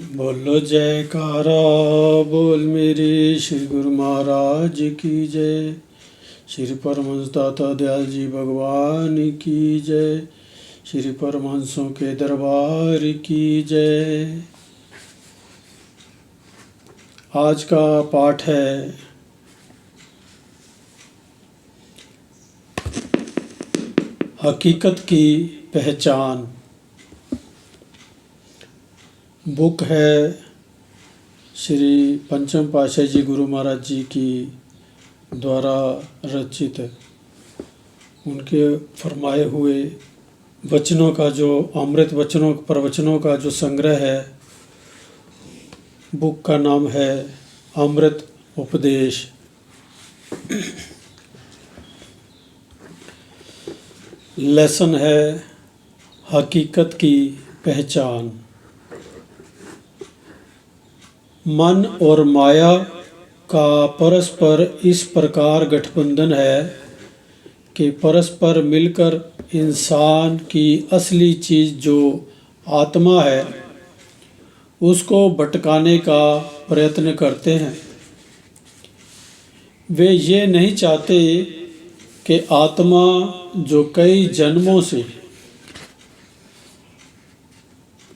बोलो जयकारा बोल मेरे श्री गुरु महाराज की जय। श्री परमहंस दाता दयाल जी भगवान की जय। श्री परमहंसों के दरबार की जय। आज का पाठ है हकीकत की पहचान। बुक है श्री पंचम पातशाही जी गुरु महाराज जी की द्वारा रचित, उनके फरमाए हुए वचनों का जो अमृत वचनों प्रवचनों का जो संग्रह है। बुक का नाम है अमृत उपदेश। लेसन है हकीकत की पहचान। मन और माया का परस्पर इस प्रकार गठबंधन है कि परस्पर मिलकर इंसान की असली चीज़ जो आत्मा है उसको भटकाने का प्रयत्न करते हैं। वे ये नहीं चाहते कि आत्मा जो कई जन्मों से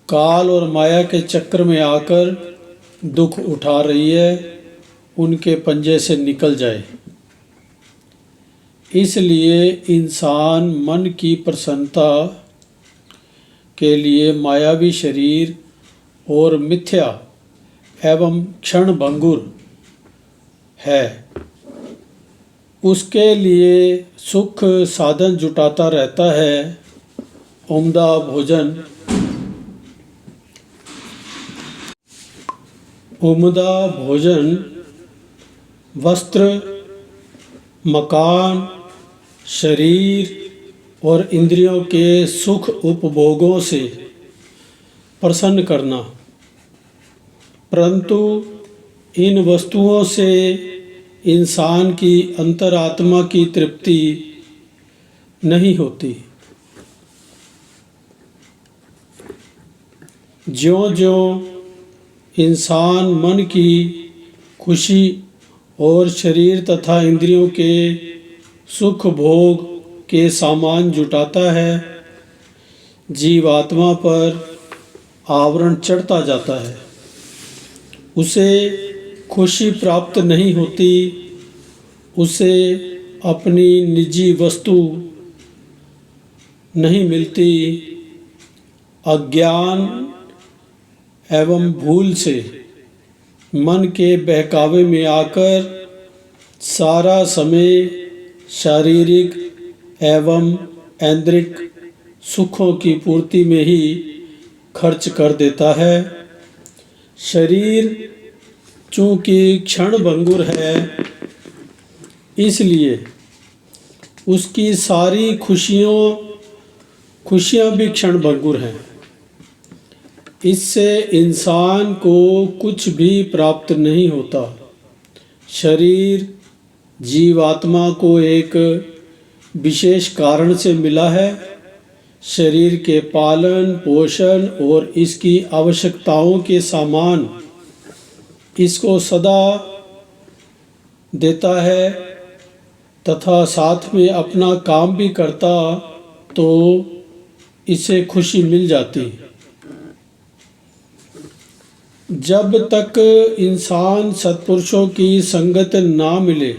काल और माया के चक्र में आकर दुख उठा रही है उनके पंजे से निकल जाए। इसलिए इंसान मन की प्रसन्नता के लिए मायावी शरीर और मिथ्या एवं क्षणभंगुर है उसके लिए सुख साधन जुटाता रहता है। उम्दा भोजन, वस्त्र, मकान, शरीर और इंद्रियों के सुख उपभोगों से प्रसन्न करना, परंतु इन वस्तुओं से इंसान की अंतरात्मा की तृप्ति नहीं होती। ज्यों-ज्यों इंसान मन की खुशी और शरीर तथा इंद्रियों के सुख भोग के सामान जुटाता है, जीवात्मा पर आवरण चढ़ता जाता है। उसे खुशी प्राप्त नहीं होती, उसे अपनी निजी वस्तु नहीं मिलती। अज्ञान एवं भूल से मन के बहकावे में आकर सारा समय शारीरिक एवं ऐंद्रिक सुखों की पूर्ति में ही खर्च कर देता है। शरीर चूँकि क्षणभंगुर है, इसलिए उसकी सारी खुशियाँ भी क्षणभंगुर हैं। इससे इंसान को कुछ भी प्राप्त नहीं होता। शरीर जीवात्मा को एक विशेष कारण से मिला है। शरीर के पालन पोषण और इसकी आवश्यकताओं के सामान इसको सदा देता है तथा साथ में अपना काम भी करता तो इसे खुशी मिल जाती। जब तक इंसान सत्पुरुषों की संगत ना मिले,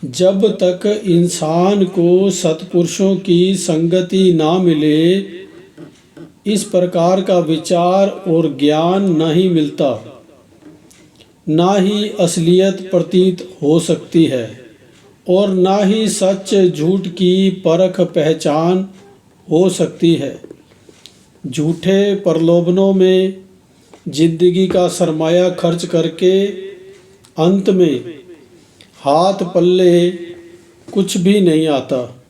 जब तक इंसान को सत्पुरुषों की संगति ना मिले, इस प्रकार का विचार और ज्ञान नहीं मिलता, ना ही असलियत प्रतीत हो सकती है और ना ही सच झूठ की परख पहचान हो सकती है। झूठे प्रलोभनों में जिंदगी का सरमाया खर्च करके अंत में हाथ पल्ले कुछ भी नहीं आता।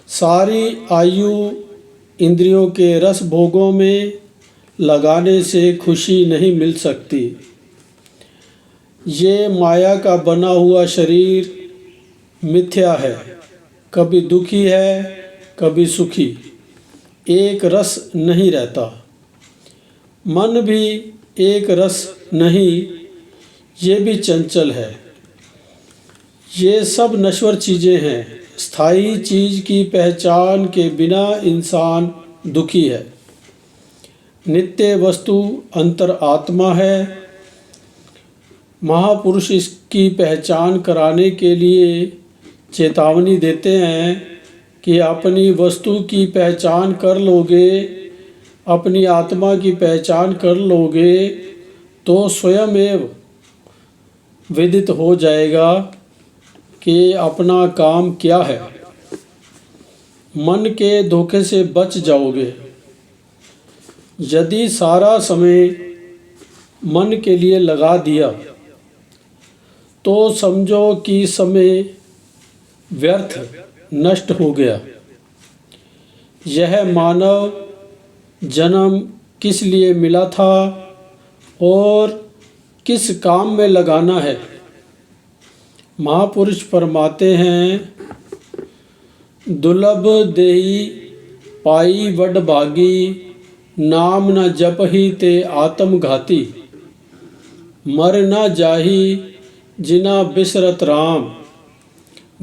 सारी आयु इंद्रियों के रस भोगों में लगाने से खुशी नहीं मिल सकती। ये माया का बना हुआ शरीर मिथ्या है, कभी दुखी है कभी सुखी, एक रस नहीं रहता। मन भी एक रस नहीं, ये भी चंचल है। ये सब नश्वर चीज़ें हैं। स्थायी चीज़ की पहचान के बिना इंसान दुखी है। नित्य वस्तु अंतर आत्मा है। महापुरुष इसकी पहचान कराने के लिए चेतावनी देते हैं कि अपनी वस्तु की पहचान कर लोगे, अपनी आत्मा की पहचान कर लोगे तो स्वयं एव विदित हो जाएगा कि अपना काम क्या है। मन के धोखे से बच जाओगे। यदि सारा समय मन के लिए लगा दिया तो समझो कि समय व्यर्थ नष्ट हो गया। यह मानव जन्म किस लिए मिला था और किस काम में लगाना है। महापुरुष फरमाते हैं, दुर्लभ देही पाई वड भागी, नाम न जपहि ते आत्मघाती। मर न जाही जिना बिसरत राम,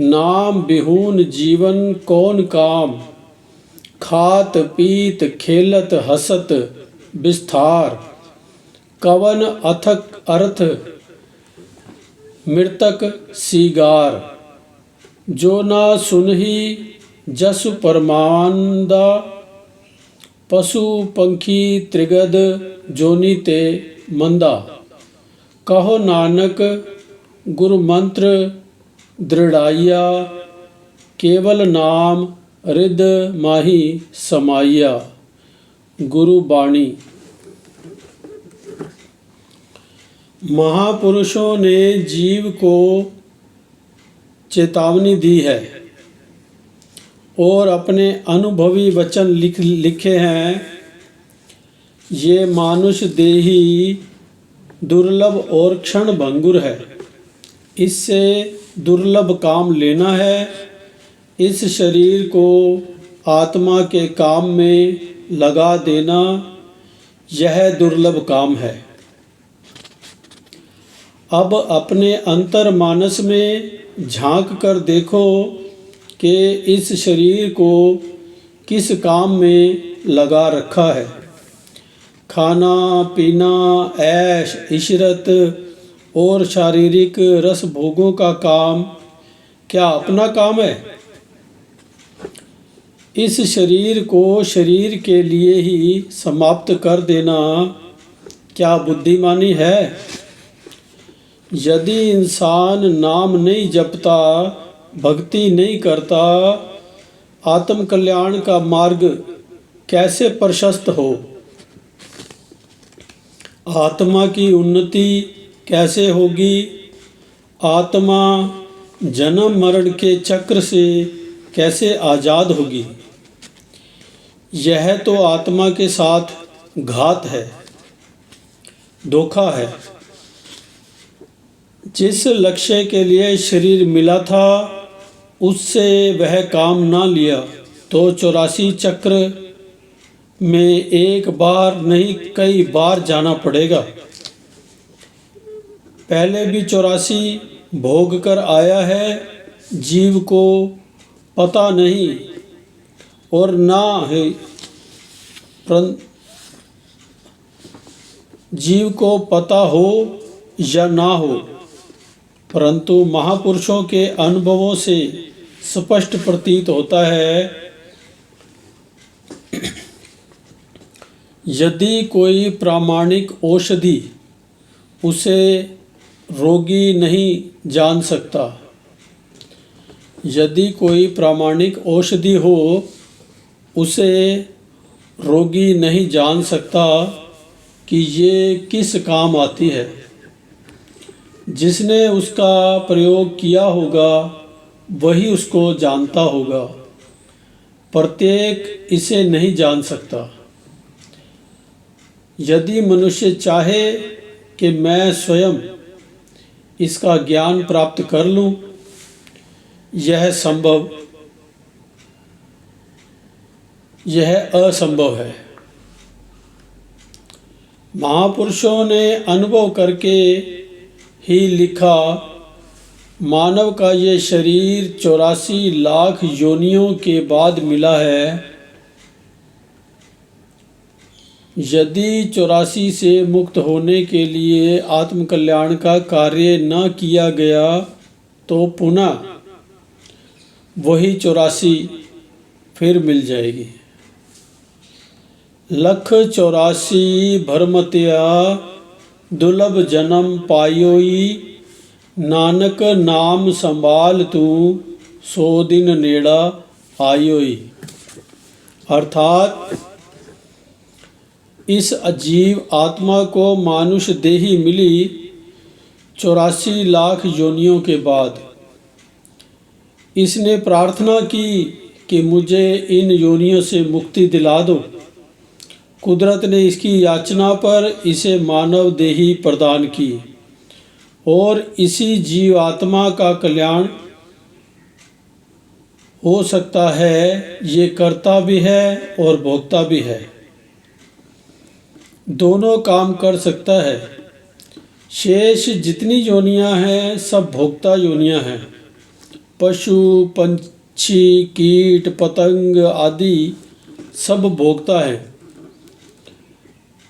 नाम बिहून जीवन कौन काम। खात पीत खेलत हसत विस्तार, कवन अथक अर्थ मृतक सीगार। जो ना सुनहि जसु परमानंदा, पशु पंखी त्रिगद जोनी ते मंदा। कहो नानक गुरु मंत्र दृढ़ाइया, केवल नाम रिद माही समाइया। गुरु बाणी। महापुरुषों ने जीव को चेतावनी दी है और अपने अनुभवी वचन लिखे हैं। ये मानुष देही दुर्लभ और क्षण भंगुर है। इससे दुर्लभ काम लेना है। इस शरीर को आत्मा के काम में लगा देना, यह दुर्लभ काम है। अब अपने अंतर मानस में झांक कर देखो कि इस शरीर को किस काम में लगा रखा है। खाना पीना, ऐश इशरत और शारीरिक रस भोगों का काम क्या अपना काम है? इस शरीर को शरीर के लिए ही समाप्त कर देना क्या बुद्धिमानी है? यदि इंसान नाम नहीं जपता, भक्ति नहीं करता, आत्म कल्याण का मार्ग कैसे प्रशस्त हो? आत्मा की उन्नति कैसे होगी? आत्मा जन्म मरण के चक्र से कैसे आज़ाद होगी? यह तो आत्मा के साथ घात है, धोखा है। जिस लक्ष्य के लिए शरीर मिला था उससे वह काम ना लिया तो 84 चक्र में एक बार नहीं कई बार जाना पड़ेगा। पहले भी 84 भोग कर आया है। जीव को पता नहीं और ना है, जीव को पता हो या ना हो, परंतु महापुरुषों के अनुभवों से स्पष्ट प्रतीत होता है। यदि कोई प्रामाणिक औषधि उसे रोगी नहीं जान सकता, यदि कोई प्रामाणिक औषधि हो उसे रोगी नहीं जान सकता कि ये किस काम आती है। जिसने उसका प्रयोग किया होगा वही उसको जानता होगा। प्रत्येक इसे नहीं जान सकता। यदि मनुष्य चाहे कि मैं स्वयं इसका ज्ञान प्राप्त कर लूं, यह असंभव है। महापुरुषों ने अनुभव करके ही लिखा, मानव का ये शरीर 84 लाख योनियों के बाद मिला है। यदि 84 से मुक्त होने के लिए आत्मकल्याण का कार्य न किया गया तो पुनः वही 84 फिर मिल जाएगी। 184 भरमतिया दुर्लभ जन्म पायोई, नानक नाम संभाल तू 100 दिन नेड़ा आयोई। अर्थात इस अजीब आत्मा को मानुष देही मिली 84 लाख योनियों के बाद। इसने प्रार्थना की कि मुझे इन योनियों से मुक्ति दिला दो। कुदरत ने इसकी याचना पर इसे मानव देही प्रदान की और इसी जीवात्मा का कल्याण हो सकता है। ये कर्ता भी है और भोक्ता भी है, दोनों काम कर सकता है। शेष जितनी योनियां हैं सब भोक्ता योनियां हैं। पशु पंछी कीट पतंग आदि सब भोक्ता हैं।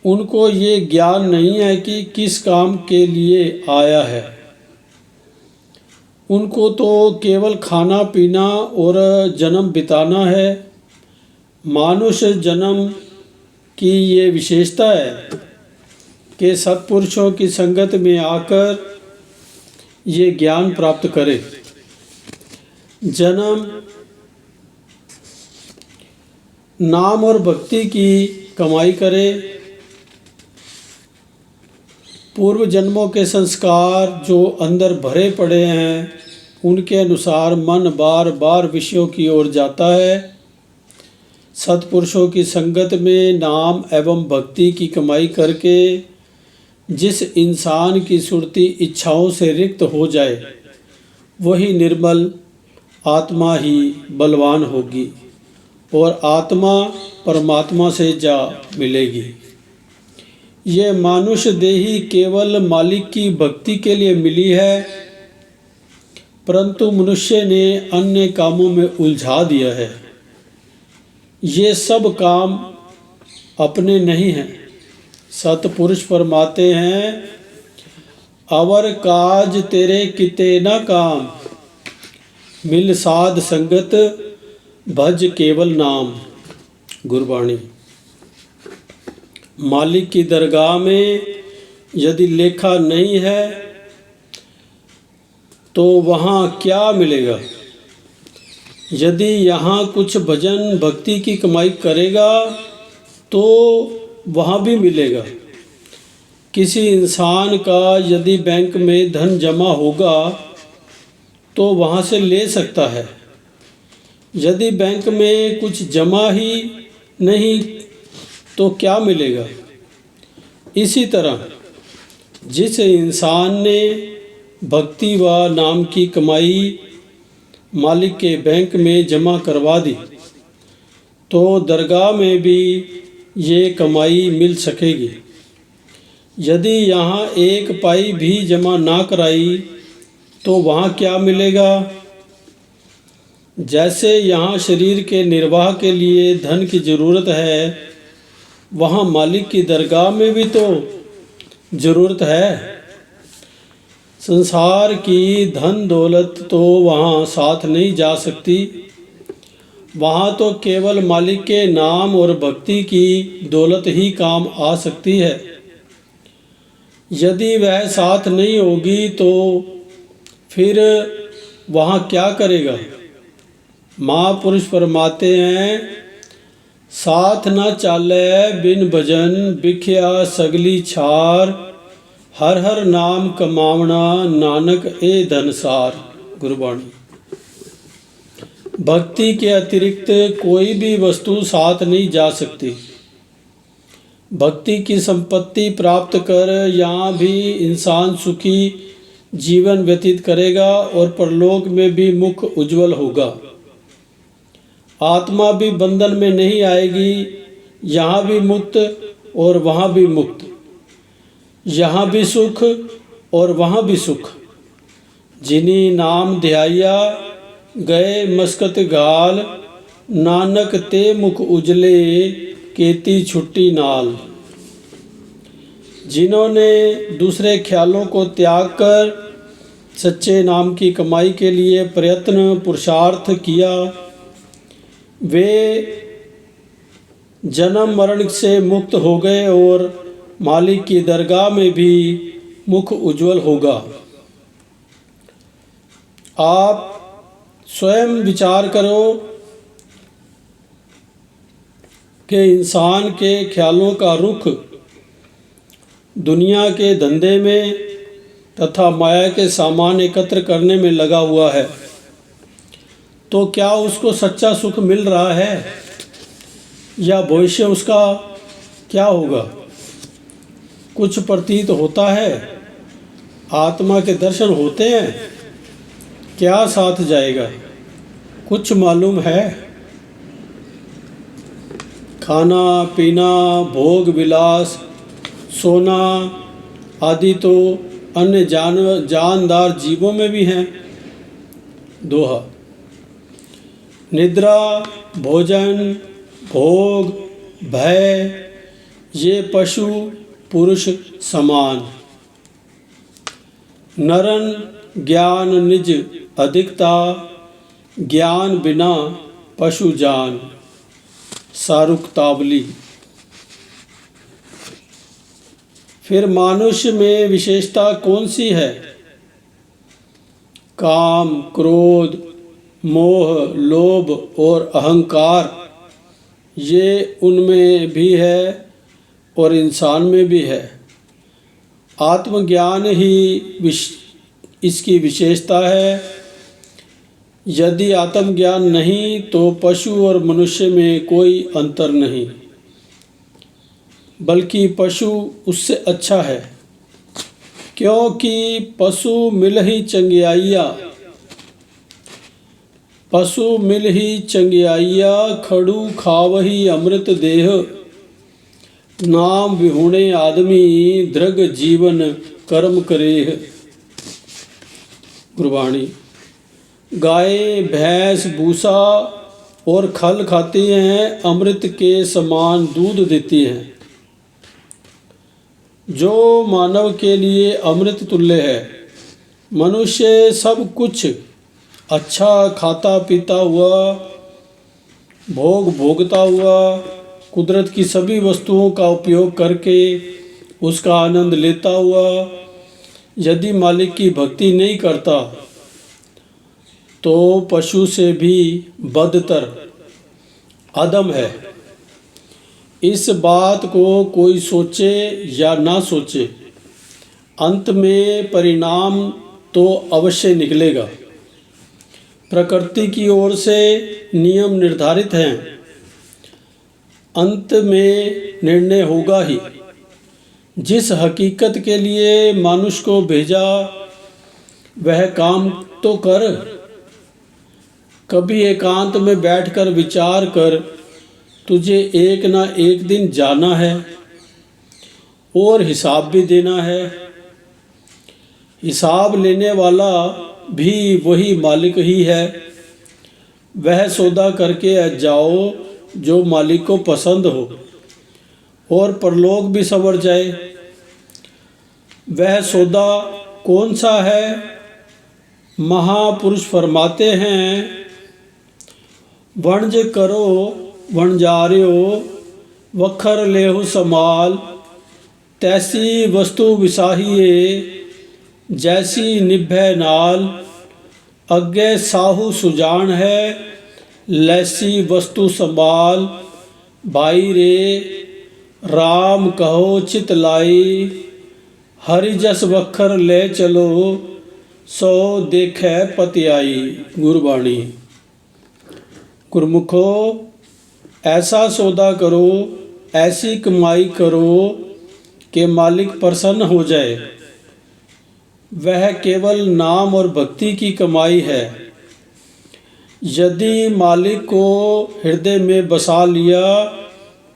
उनको ये ज्ञान नहीं है कि किस काम के लिए आया है। उनको तो केवल खाना पीना और जन्म बिताना है। मानुष जन्म की ये विशेषता है कि सत्पुरुषों की संगत में आकर ये ज्ञान प्राप्त करे। जन्म नाम और भक्ति की कमाई करे। पूर्व जन्मों के संस्कार जो अंदर भरे पड़े हैं उनके अनुसार मन बार बार विषयों की ओर जाता है। सत्पुरुषों की संगत में नाम एवं भक्ति की कमाई करके जिस इंसान की सुरती इच्छाओं से रिक्त हो जाए वही निर्मल आत्मा ही बलवान होगी और आत्मा परमात्मा से जा मिलेगी। ये मानुष देही केवल मालिक की भक्ति के लिए मिली है, परंतु मनुष्य ने अन्य कामों में उलझा दिया है। ये सब काम अपने नहीं हैं। सतपुरुष फरमाते हैं, अवर काज तेरे किते न काम, मिल साध संगत भज केवल नाम। गुरबाणी। मालिक की दरगाह में यदि लेखा नहीं है तो वहाँ क्या मिलेगा। यदि यहाँ कुछ भजन भक्ति की कमाई करेगा तो वहाँ भी मिलेगा। किसी इंसान का यदि बैंक में धन जमा होगा तो वहाँ से ले सकता है। यदि बैंक में कुछ जमा ही नहीं तो क्या मिलेगा। इसी तरह जिस इंसान ने भक्ति व नाम की कमाई मालिक के बैंक में जमा करवा दी तो दरगाह में भी ये कमाई मिल सकेगी। यदि यहाँ एक पाई भी जमा ना कराई तो वहाँ क्या मिलेगा। जैसे यहाँ शरीर के निर्वाह के लिए धन की ज़रूरत है, वहाँ मालिक की दरगाह में भी तो ज़रूरत है। संसार की धन दौलत तो वहाँ साथ नहीं जा सकती। वहाँ तो केवल मालिक के नाम और भक्ति की दौलत ही काम आ सकती है। यदि वह साथ नहीं होगी तो फिर वहाँ क्या करेगा। महापुरुष फरमाते हैं, साथ न चाले बिन भजन बिख्या सगली छार, हर हर नाम कमावना नानक ए धनसार। गुरबाणी। भक्ति के अतिरिक्त कोई भी वस्तु साथ नहीं जा सकती। भक्ति की संपत्ति प्राप्त कर यहाँ भी इंसान सुखी जीवन व्यतीत करेगा और परलोक में भी मुख उज्जवल होगा। आत्मा भी बंधन में नहीं आएगी, यहाँ भी मुक्त और वहाँ भी मुक्त। यहाँ भी सुख और वहाँ भी सुख। जिनी नाम ध्याया गए मस्कत गाल, नानक ते मुख उजले केती छुट्टी नाल। जिन्होंने दूसरे ख्यालों को त्याग कर सच्चे नाम की कमाई के लिए प्रयत्न पुरुषार्थ किया, वे जन्म मरण से मुक्त हो गए और मालिक की दरगाह में भी मुख उज्जवल होगा। आप स्वयं विचार करो कि इंसान के ख्यालों का रुख दुनिया के धंधे में तथा माया के सामान एकत्र करने में लगा हुआ है, तो क्या उसको सच्चा सुख मिल रहा है या भविष्य उसका क्या होगा? कुछ प्रतीत होता है, आत्मा के दर्शन होते हैं, क्या साथ जाएगा? कुछ मालूम है? खाना पीना भोग विलास सोना आदि तो अन्य जानदार जीवों में भी हैं। दोहा, निद्रा भोजन भोग भय ये पशु पुरुष समान। नरन ज्ञान निज अधिकता, ज्ञान बिना पशु जान। शाहरुख तावली। फिर मनुष्य में विशेषता कौन सी है? काम क्रोध मोह लोभ और अहंकार, ये उनमें भी है और इंसान में भी है। आत्मज्ञान ही इसकी विशेषता है। यदि आत्मज्ञान नहीं तो पशु और मनुष्य में कोई अंतर नहीं, बल्कि पशु उससे अच्छा है, क्योंकि पशु मिल ही चंगियाइया। पशु मिल ही चंगियाइया, खड़ू खावही अमृत देह। नाम विहुणे आदमी, दृग जीवन कर्म करेह। गुरबाणी। गाय भैंस भूसा और खल खाती हैं, अमृत के समान दूध देती हैं, जो मानव के लिए अमृत तुल्य है। मनुष्य सब कुछ अच्छा खाता पीता हुआ, भोग भोगता हुआ, कुदरत की सभी वस्तुओं का उपयोग करके उसका आनंद लेता हुआ, यदि मालिक की भक्ति नहीं करता तो पशु से भी बदतर अधम है। इस बात को कोई सोचे या ना सोचे, अंत में परिणाम तो अवश्य निकलेगा। प्रकृति की ओर से नियम निर्धारित हैं, अंत में निर्णय होगा ही। जिस हकीकत के लिए मनुष्य को भेजा वह काम तो कर। कभी एकांत में बैठकर विचार कर, तुझे एक ना एक दिन जाना है और हिसाब भी देना है। हिसाब लेने वाला भी वही मालिक ही है। वह सौदा करके जाओ जो मालिक को पसंद हो और परलोक भी संवर जाए। वह सौदा कौन सा है? महापुरुष फरमाते हैं, वणज करो वणजार्यो, वखर लेहु समाल। तैसी वस्तु विसाहिए, जैसी निभै नाल। अग्गे साहू सुजान है, लैसी वस्तु संभाल। भाई रे राम कहो चित लाई, हरि जस वखर ले चलो, सो देखे पतियाई। गुरबाणी। गुरमुखो, ऐसा सौदा करो, ऐसी कमाई करो कि मालिक प्रसन्न हो जाए। वह केवल नाम और भक्ति की कमाई है। यदि मालिक को हृदय में बसा लिया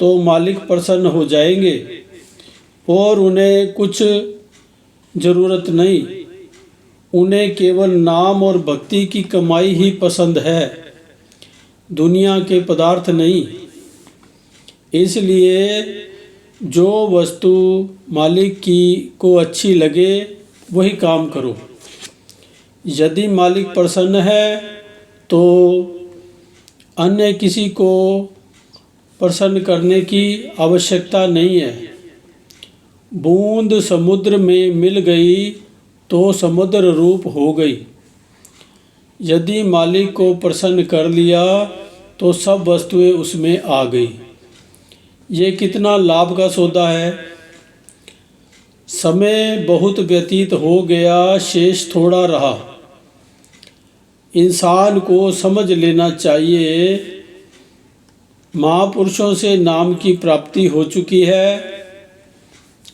तो मालिक प्रसन्न हो जाएंगे और उन्हें कुछ ज़रूरत नहीं। उन्हें केवल नाम और भक्ति की कमाई ही पसंद है, दुनिया के पदार्थ नहीं। इसलिए जो वस्तु मालिक की को अच्छी लगे वही काम करो। यदि मालिक प्रसन्न है तो अन्य किसी को प्रसन्न करने की आवश्यकता नहीं है। बूंद समुद्र में मिल गई तो समुद्र रूप हो गई। यदि मालिक को प्रसन्न कर लिया तो सब वस्तुएं उसमें आ गई। ये कितना लाभ का सौदा है। समय बहुत व्यतीत हो गया, शेष थोड़ा रहा। इंसान को समझ लेना चाहिए, महापुरुषों से नाम की प्राप्ति हो चुकी है,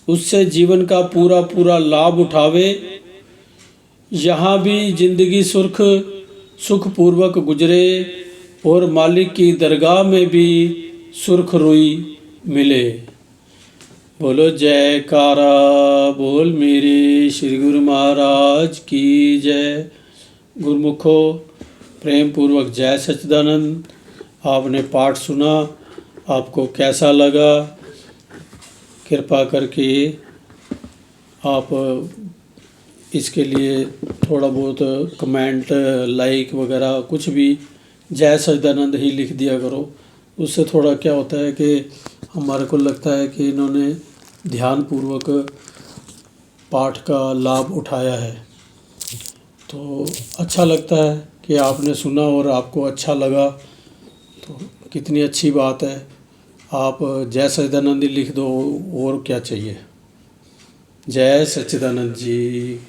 उससे जीवन का पूरा पूरा लाभ उठावे। यहाँ भी जिंदगी सुखपूर्वक गुजरे और मालिक की दरगाह में भी सुरखरुई मिले। बोलो जयकारा बोल मेरे श्री गुरु महाराज की जय। गुरुमुखो प्रेम पूर्वक जय सच्चिदानंद। आपने पाठ सुना, आपको कैसा लगा? कृपा करके आप इसके लिए थोड़ा बहुत कमेंट, लाइक वगैरह कुछ भी जय सच्चिदानंद ही लिख दिया करो। उससे थोड़ा क्या होता है कि हमारे को लगता है कि इन्होंने ध्यानपूर्वक पाठ का लाभ उठाया है, तो अच्छा लगता है कि आपने सुना और आपको अच्छा लगा, तो कितनी अच्छी बात है। आप जय सच्चिदानंद ही लिख दो, और क्या चाहिए। जय सच्चिदानंद जी।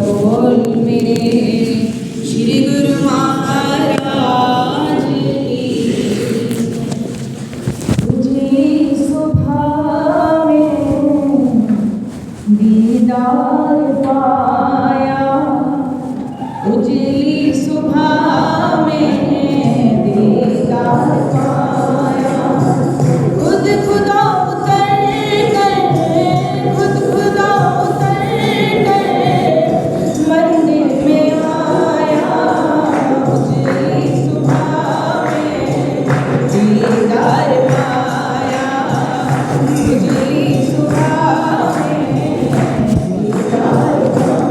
बोल मेरे श्री गुरु महाराज की। तुझे सुबह में दीदार पाया, उजली सुबह में दीदार पाया। खुद खुदा उतर कर, खुद खुदा उतर कर मंदिर में आया। उजली सुबह में दीदार पाया, उजली सुबह में दीदार पाया।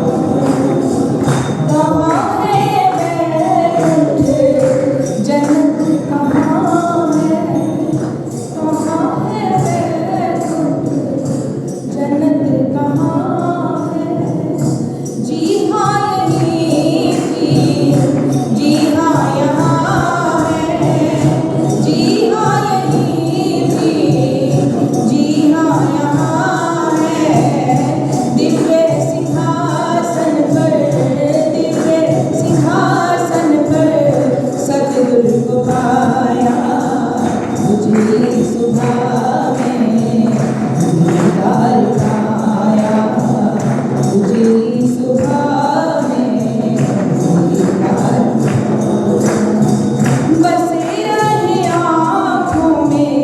कहाँ है बैकुंठ, जन्नत कहाँ है? कहाँ है बैकुंठ, जन्नत कहाँ है? जी हाँ यहीं थी, जी हाँ यहाँ है। जी हाँ यहीं थी, जी हाँ यहाँ है। दिव्य सिंहासन पर, दिव्य सिंहासन पर सतगुरु को पाया। उजली सुबह में दीदार पाया, उजली सुबह में दीदार। बसे रहे आँखों में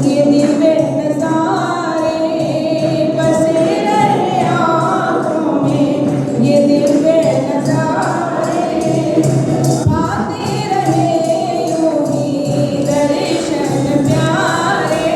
ये दिव्य नज़ारे, बसे रहे आँखों में ये दिव्य नज़ारे। आते रहे यूं ही दर्शन प्यारे,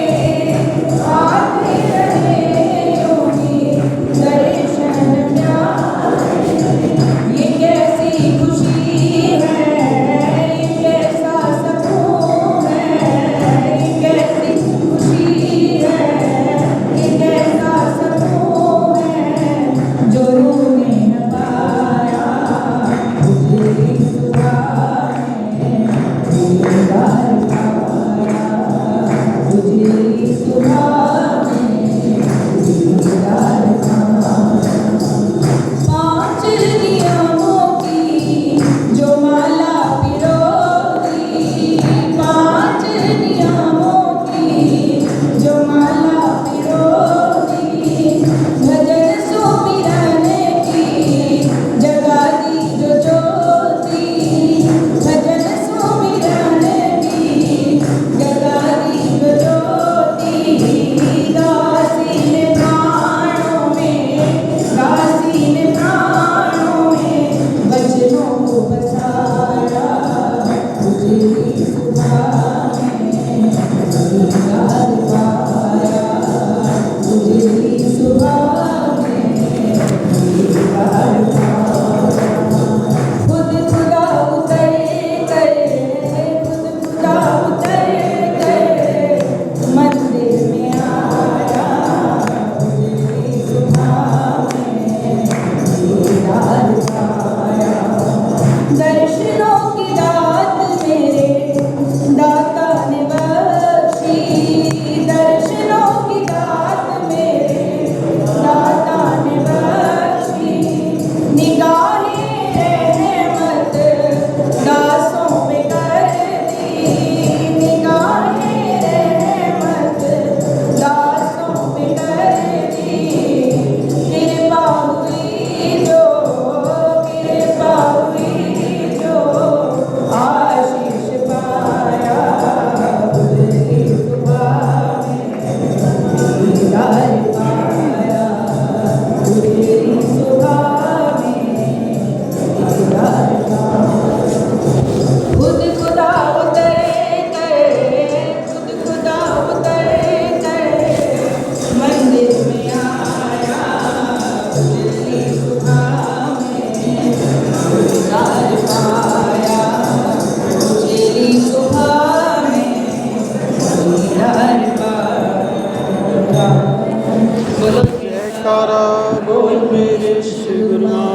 मेरे श्री गुरु